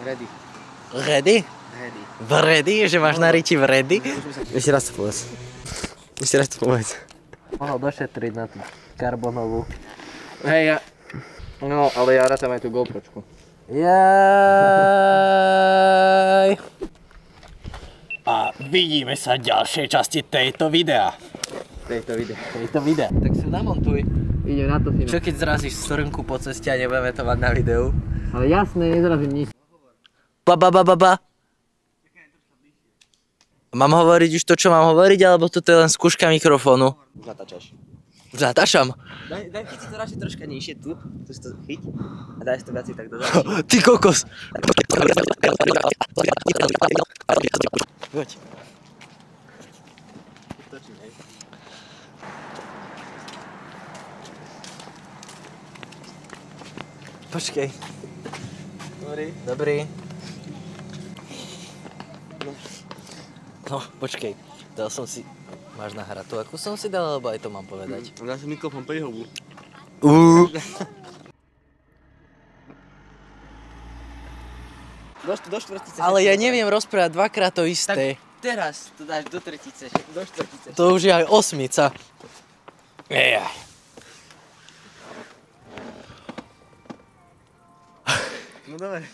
Ready. Ready? Ready. Ready? Že máš na riti v ready? Ešte raz to povedz. Ešte raz to povedz. Mohol došetriť na tú karbonovú. Hej, ja... No, ale ja rátam aj tú GoPročku. Jaj. A vidíme sa v ďalšej časti tejto videa. Tejto videa. Tak sa namontuj. Idem na to, synu. Čo keď zrazíš srnku po ceste a nebudeme to mať na videu? Ale jasné, nezrazím nič. Ba. Mám hovoriť už to, čo mám hovoriť, alebo toto je len skúška mikrofónu? Zatáčaš. Zatáčam. Daj chyť si to radšej troška nižšie tu. Tu si to chyť. A daj si to viac tak do Ty kokos. Poď. Počkej. Dobrý. No, počkej. Dal som si... Máš nahrať tu, akú som si dal, alebo aj to mám povedať? Dal som mikrofón pri hobu. Do štvrtice. Ale ja neviem rozprávať dvakrát to isté. Tak teraz to dáš do tretice, do štvrtice. To už je aj osmica. Ejaj. No dobre.